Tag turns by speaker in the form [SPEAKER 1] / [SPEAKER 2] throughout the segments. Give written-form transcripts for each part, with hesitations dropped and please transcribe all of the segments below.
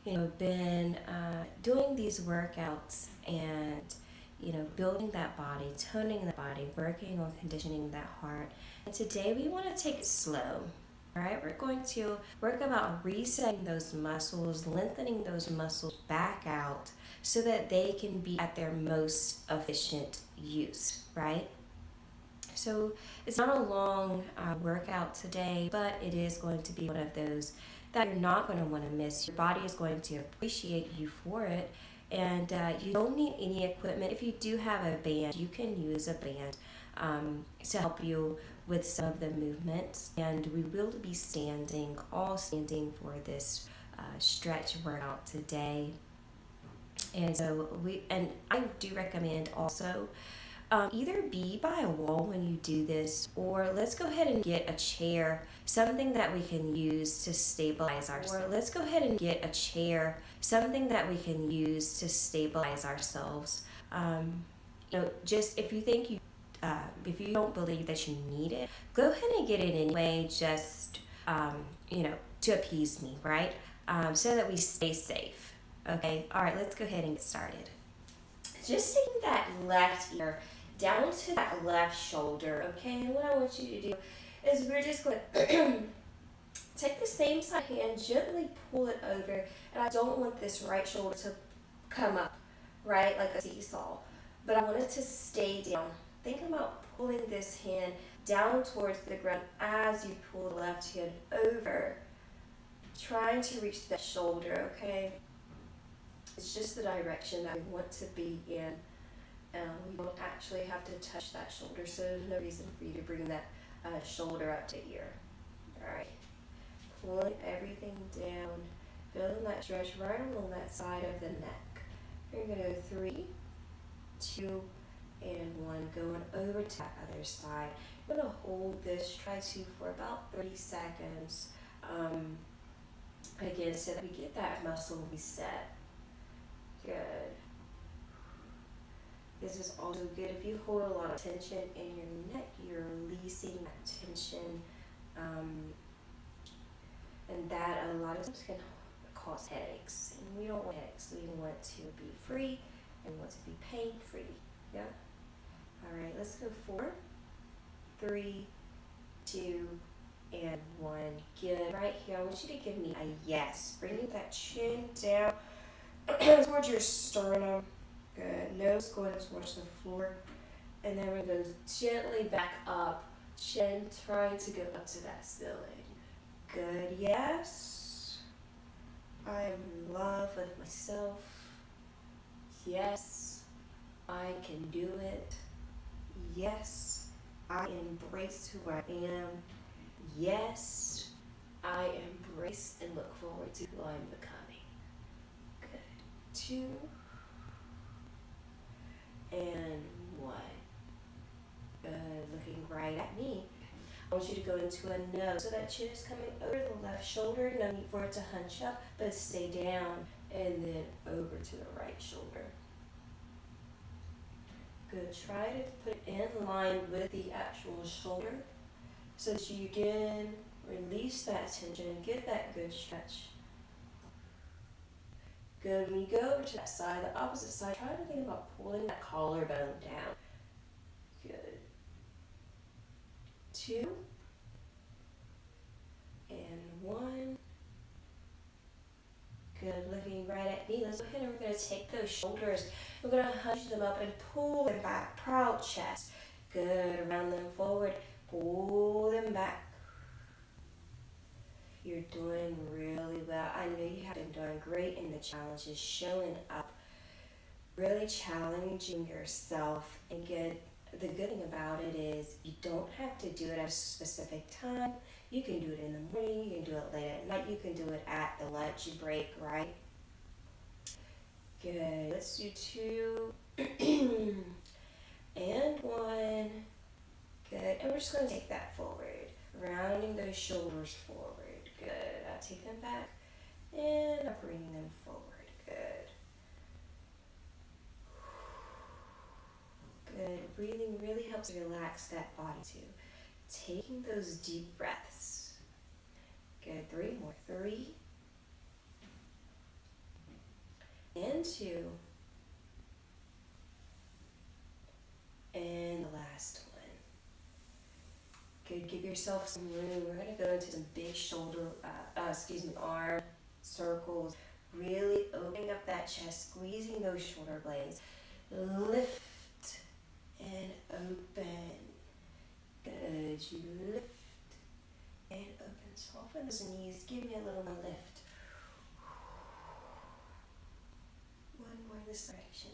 [SPEAKER 1] been doing these workouts and building that body, toning the body, working on conditioning that heart. And today we want to take it slow. All right, we're going to work about resetting those muscles, lengthening those muscles back out so that they can be at their most efficient use, right? So it's not a long workout today, but it is going to be one of those that you're not going to want to miss. Your body is going to appreciate you for it. And you don't need any equipment. If you do have a band, you can use a band to help you with some of the movements. And we will be standing, all standing for this stretch workout today. And so I do recommend also either be by a wall when you do this, or let's go ahead and get a chair, something that we can use to stabilize ourselves. Or let's go ahead and get a chair, something that we can use to stabilize ourselves. Just if you don't believe that you need it, go ahead and get it anyway, just, to appease me, right? So that we stay safe. Okay, all right, let's go ahead and get started. Just taking that left ear down to that left shoulder, okay? And what I want you to do is we're just going to take the same side hand, gently pull it over, and I don't want this right shoulder to come up, right, like a seesaw, but I want it to stay down. Think about pulling this hand down towards the ground as you pull the left hand over, trying to reach that shoulder, okay? It's just the direction that we want to be in. We don't actually have to touch that shoulder, so there's no reason for you to bring that shoulder up to ear. All right, pulling everything down, feeling that stretch right along that side of the neck. You're going to go 3, 2, and 1. Going over to that other side. You're going to hold this, try to, for about 30 seconds. Again, so that we get that muscle reset. Good. This is also good if you hold a lot of tension in your neck, you're releasing that tension, and that a lot of times can cause headaches. And we don't want headaches. We want to be free and we want to be pain-free. Yeah. All right. Let's go 4, 3, 2, and 1. Good. Right here, I want you to give me a yes. Bringing that chin down towards your sternum. Good. Nose going towards the floor. And then we're going to go gently back up. Chin trying to go up to that ceiling. Good. Yes. I am in love with myself. Yes. I can do it. Yes. I embrace who I am. Yes. I embrace and look forward to who I'm becoming. Good. 2 and 1. Good. Looking right at me. I want you to go into a nose. So that chin is coming over the left shoulder. No need for it to hunch up, but stay down. And then over to the right shoulder. Good. Try to put it in line with the actual shoulder so that you can release that tension. Get that good stretch. Good. When you go over to that side, the opposite side, try to think about pulling that collarbone down. Good. 2 and 1. Good. Looking right at me. Let's go ahead and we're going to take those shoulders. We're going to hunch them up and pull them back. Proud chest. Good. Round them forward. Pull them back. You're doing really well. I know you have been doing great in the challenges, showing up, really challenging yourself. And the good thing about it is you don't have to do it at a specific time. You can do it in the morning, you can do it late at night, you can do it at the lunch break, right? Good. Let's do 2 and 1. Good. And we're just going to take that forward, rounding those shoulders forward. Good. I'll take them back and I'll bring them forward. Good. Good. Breathing really helps relax that body too. Taking those deep breaths. Good. 3 more. 3 and 2. And the last one. Good, give yourself some room. We're gonna go into some big shoulder, arm circles. Really opening up that chest, squeezing those shoulder blades. Lift and open. Good, you lift and open. Soften those knees, give me a little more lift. One more in this direction.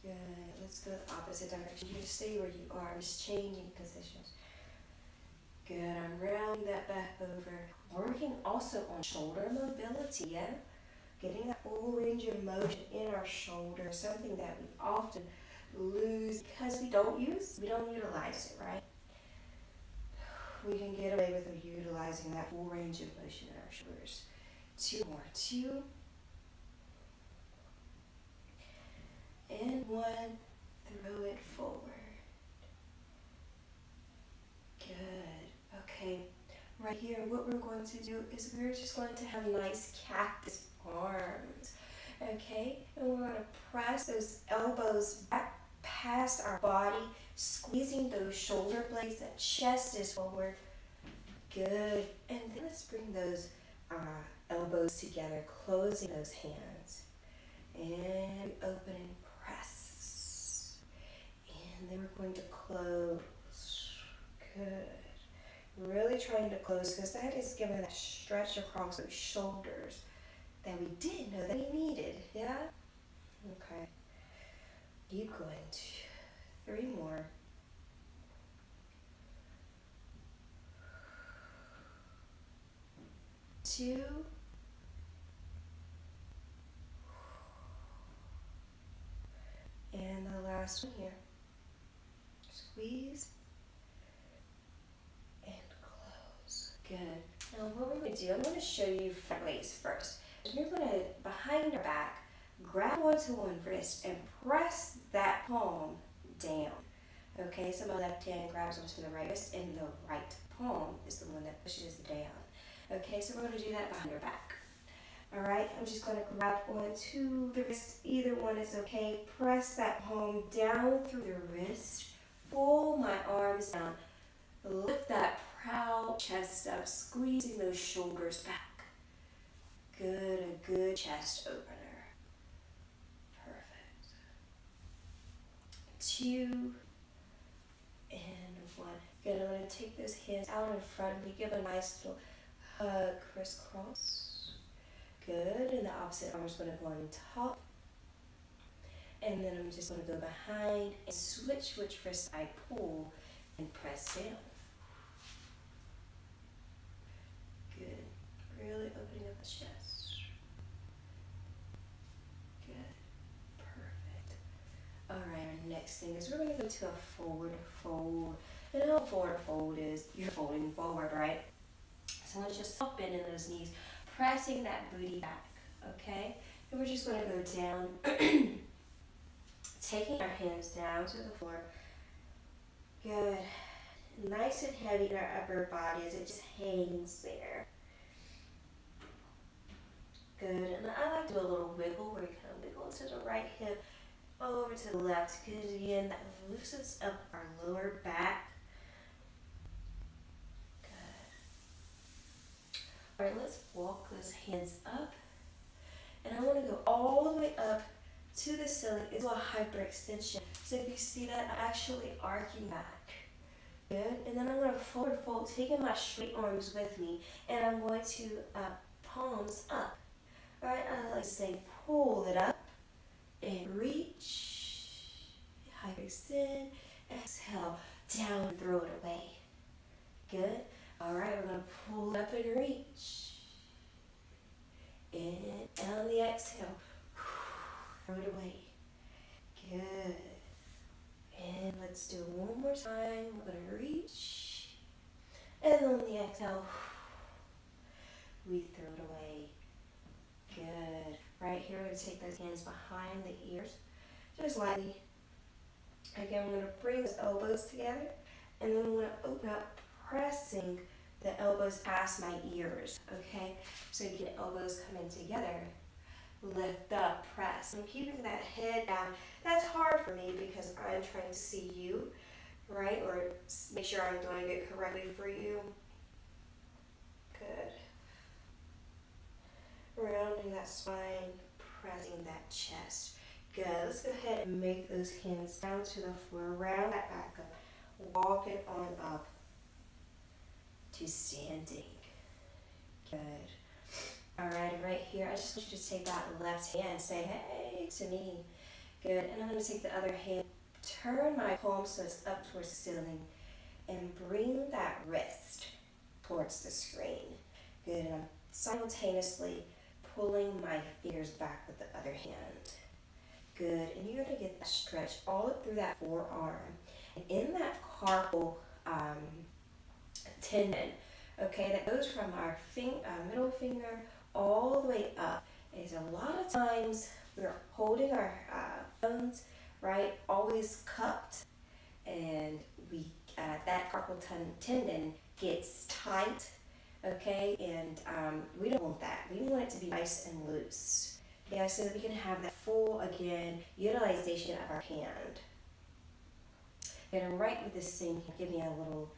[SPEAKER 1] Good. Let's go the opposite direction. You just stay where you are. I'm just changing positions. Good. I'm rounding that back over. Working also on shoulder mobility, yeah? Getting that full range of motion in our shoulders, something that we often lose because we don't utilize it, right? We can get away with utilizing that full range of motion in our shoulders. 2 more. 2. And 1. Throw it forward. Good. Okay. Right here, what we're going to do is we're just going to have nice cactus arms. Okay? And we're going to press those elbows back past our body, squeezing those shoulder blades. That chest is forward. Good. And then let's bring those elbows together, closing those hands. And open and press. And then we're going to close. Good. Really trying to close because that is giving that stretch across those shoulders that we didn't know that we needed. Yeah? Okay. Keep going. 3 more. Two. And the last one here. Squeeze. And close. Good. Now what we're going to do, I'm going to show you front ways first. You're going to, behind your back, grab onto one wrist and press that palm down. Okay, so my left hand grabs onto the right wrist and the right palm is the one that pushes down. Okay, so we're going to do that behind your back. Alright, I'm just going to grab onto the wrist. Either one is okay. Press that palm down through the wrist. Pull my arms down. Lift that proud chest up, squeezing those shoulders back. Good, a good chest opener. Perfect. 2 and 1. Good, I'm going to take those hands out in front of me. Give a nice little hug, crisscross. Good, and the opposite arm is going to go on top. And then I'm just going to go behind and switch which wrist I pull and press down. Good. Really opening up the chest. Good. Perfect. Alright, our next thing is we're going to go to a forward fold. And how a forward fold is, you're folding forward, right? So let's just soft bend in those knees, pressing that booty back, okay? And we're just going to go down, taking our hands down to the floor. Good. Nice and heavy in our upper body as it just hangs there. Good. And I like to do a little wiggle where you kind of wiggle to the right hip, over to the left, because again, that loosens up our lower back. Good. All right, let's walk those hands up. And I want to go all the way up to the ceiling into a hyperextension. So if you see that, I'm actually arcing back. Good. And then I'm going to forward fold, taking my straight arms with me, and I'm going to palms up. All right, I like to say pull it up and reach, hyperextend, exhale, down, throw it away. Good. All right, we're going to pull up and reach. And on the exhale, throw it away. Good. And let's do it one more time. We're going to reach. And on the exhale, we throw it away. Good. Right here, we're going to take those hands behind the ears. Just lightly. Again, we're going to bring those elbows together. And then we're going to open up, pressing the elbows past my ears, okay? So you get elbows coming together, lift up, press. I'm keeping that head down. That's hard for me because I'm trying to see you, right? Or make sure I'm doing it correctly for you. Good. Rounding that spine, pressing that chest. Good. Let's go ahead and make those hands down to the floor. Round that back up. Walk it on up to standing. Good. All right here. I just want you to take that left hand, say hey to me. Good. And I'm going to take the other hand, turn my palm so it's up towards the ceiling, and bring that wrist towards the screen. Good. And I'm simultaneously pulling my fingers back with the other hand. Good. And you're going to get that stretch all up through that forearm. And in that carpal tendon, okay, that goes from our middle finger all the way up. Is a lot of times we're holding our phones, right, always cupped, and we that carpal tendon gets tight, okay, and we don't want that. We want it to be nice and loose, yeah, so that we can have that full, again, utilization of our hand. And right with the same hand, give me a little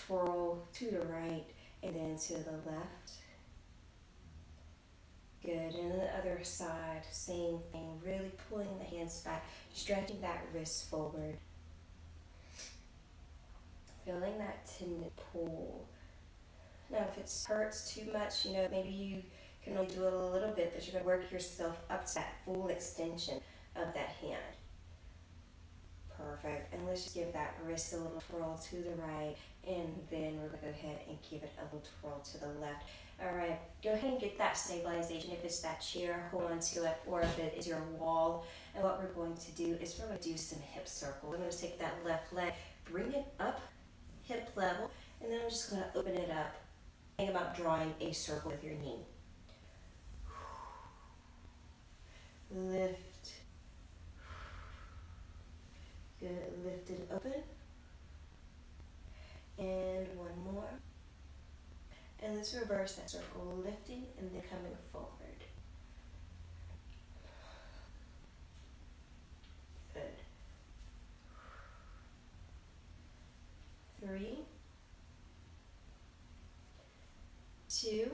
[SPEAKER 1] twirl to the right and then to the left. Good, and the other side, same thing, really pulling the hands back, stretching that wrist forward. Feeling that tendon pull. Now if it hurts too much, maybe you can only do it a little bit, but you're going to work yourself up to that full extension of that hand. Perfect, and let's just give that wrist a little twirl to the right, and then we're going to go ahead and give it a little twirl to the left. All right, go ahead and get that stabilization. If it's that chair, hold on to it, or if it is your wall. And what we're going to do is we're going to do some hip circles. I'm going to take that left leg, bring it up hip level, and then I'm just going to open it up. Think about drawing a circle with your knee. Lift. Good, lift it open. And one more. And let's reverse that circle, lifting and then coming forward. Good. 3, 2,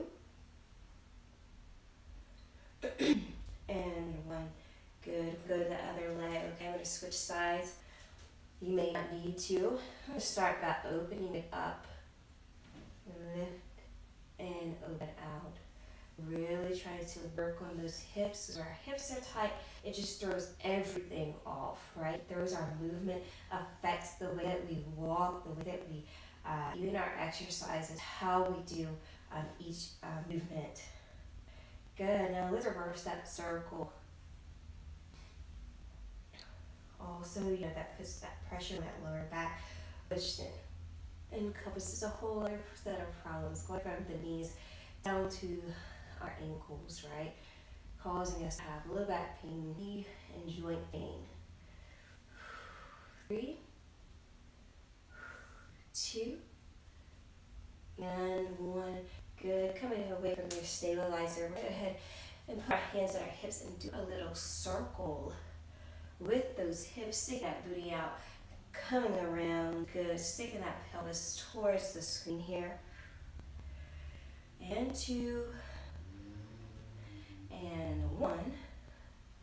[SPEAKER 1] and 1. Good. Go to the other leg. Okay, I'm going to switch sides. You may not need to. I'm going to start by opening it up. Lift and open out. Really try to work on those hips. Because our hips are tight, it just throws everything off, right? Throws our movement, affects the way that we walk, the way that we, even our exercises, how we do each movement. Good, now let's reverse that circle. Also, that puts that pressure on that lower back, which then encompasses a whole other set of problems, going from the knees down to our ankles, right? Causing us to have low back pain, knee and joint pain. 3, 2, and 1. Good. Coming away from your stabilizer, we're going to go ahead and put our hands on our hips and do a little circle with those hips. Stick that booty out, coming around. Good. Sticking that pelvis towards the screen here. And 2, and 1.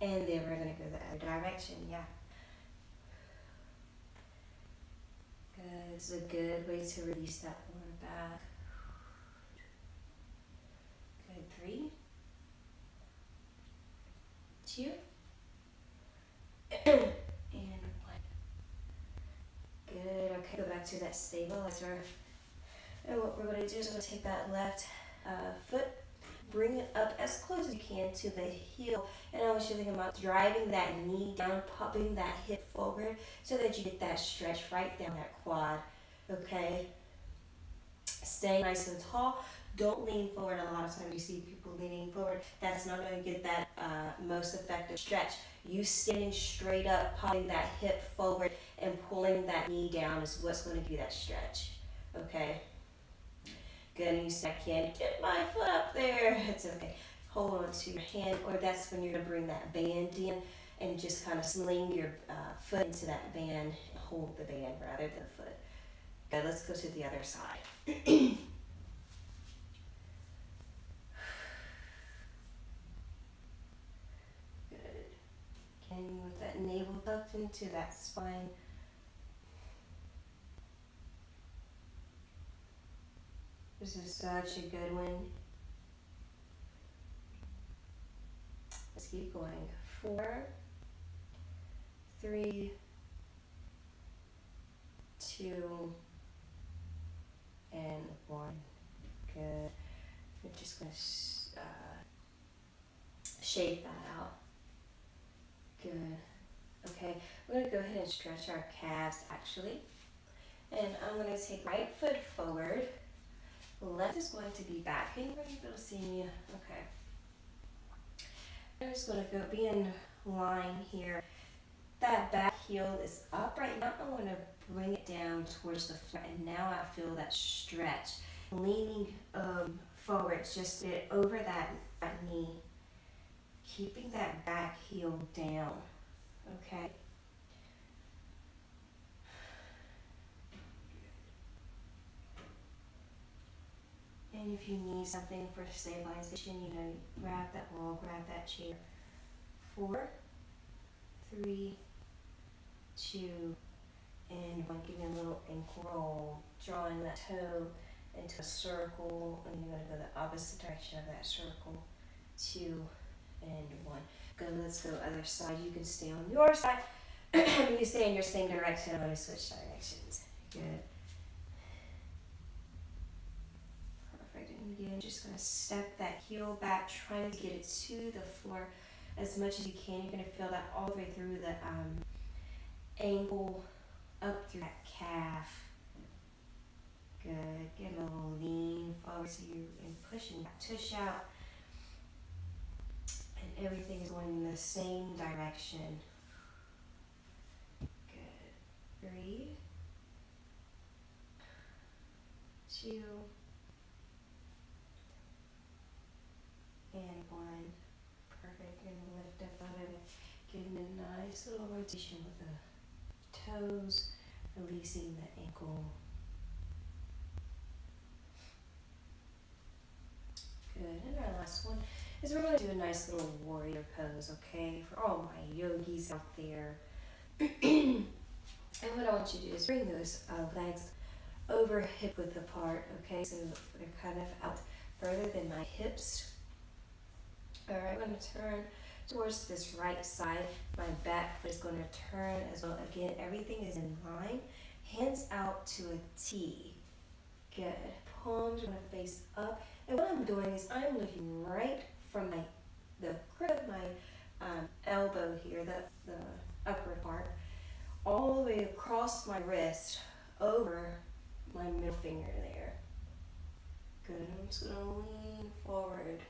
[SPEAKER 1] And then we're going to go the other direction. Yeah. Good. It's a good way to release that lower back. Good. 3, 2, and 1. Good. Okay, go back to that stabilizer. And what we're going to do is we're going to take that left foot, bring it up as close as you can to the heel, and I want you to think about driving that knee down, popping that hip forward so that you get that stretch right down that quad, okay? Stay nice and tall. Don't lean forward. A lot of times you see people leaning forward. That's not going to get that most effective stretch. You standing straight up, popping that hip forward, and pulling that knee down is what's going to give you that stretch, okay? Good, and you say, I can't get my foot up there. It's okay. Hold on to your hand, or that's when you're gonna bring that band in and just kind of sling your foot into that band, hold the band rather than the foot. Good, let's go to the other side. Good. Can you, with that navel tucked into that spine. This is such a good one. Let's keep going. 4, 3, 2, and 1. Good. We're just going to shake that out. Good. Okay, we're going to go ahead and stretch our calves actually. And I'm going to take right foot forward. Left is going to be back. Can you be able to see me? Okay. I'm just going to go be in line here. That back heel is up right now. I'm going to bring it down towards the floor, and now I feel that stretch. Leaning forward, just it over that front knee. Keeping that back heel down. Okay. And if you need something for stabilization, you know, grab that wall, grab that chair. 4, 3, 2, and 1. Give me a little ankle roll, drawing that toe into a circle, and you're going to go the opposite direction of that circle. 2 and 1. Good, let's go other side. You can stay on your side. You can stay in your same direction. I'm going to switch directions. Good. Perfect. And again, just going to step that heel back, trying to get it to the floor as much as you can. You're going to feel that all the way through the ankle, up through that calf. Good. Get a little lean forward so you're pushing that tush out. And everything is going in the same direction. Good. 3, 2, and 1. Perfect. You're going to lift up out of it. Getting a nice little rotation with the toes, releasing the ankle. Good. And our last one is we're going to do a nice little warrior pose, okay? For all my yogis out there. And what I want you to do is bring those legs over hip width apart, okay? So they're kind of out further than my hips. All right, I'm going to turn towards this right side. My back foot is going to turn as well. Again, everything is in line. Hands out to a T. Good. Palms are going to face up. And what I'm doing is I'm looking right from the grip of my elbow here, the upper part, all the way across my wrist, over my middle finger there. Good. I'm just going to lean forward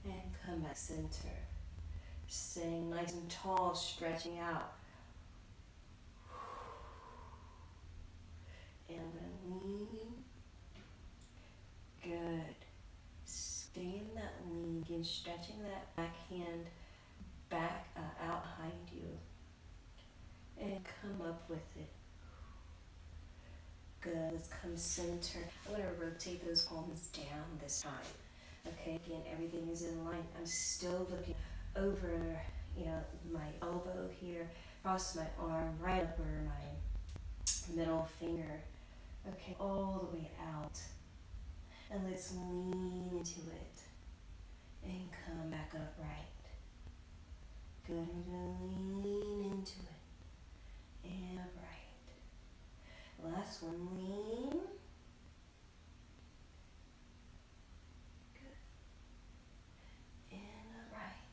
[SPEAKER 1] and come back center. Staying nice and tall, stretching out. And I'm going to lean. Good. Stay in that lean. Again, stretching that back hand back out behind you. And come up with it. Good. Let's come center. I'm going to rotate those palms down this time. Okay, again, everything is in line. I'm still looking over, you know, my elbow here, across my arm, right over my middle finger. Okay, all the way out. And let's lean into it. And come back upright. Good, I'm going to lean into it. And upright. Last one, lean. Good. And upright.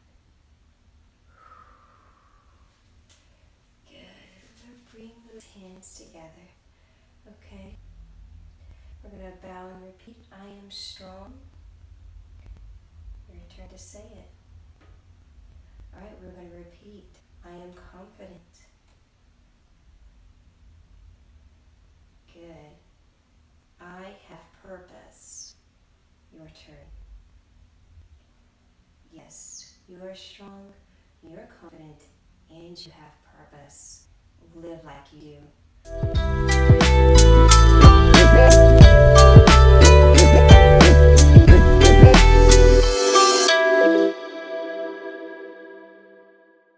[SPEAKER 1] Good. Bring those hands together. Okay. We're going to bow and repeat, I am strong. Your turn to say it. Alright, we're going to repeat, I am confident. Good. I have purpose. Yes, you are strong, you're confident, and you have purpose. Live like you do.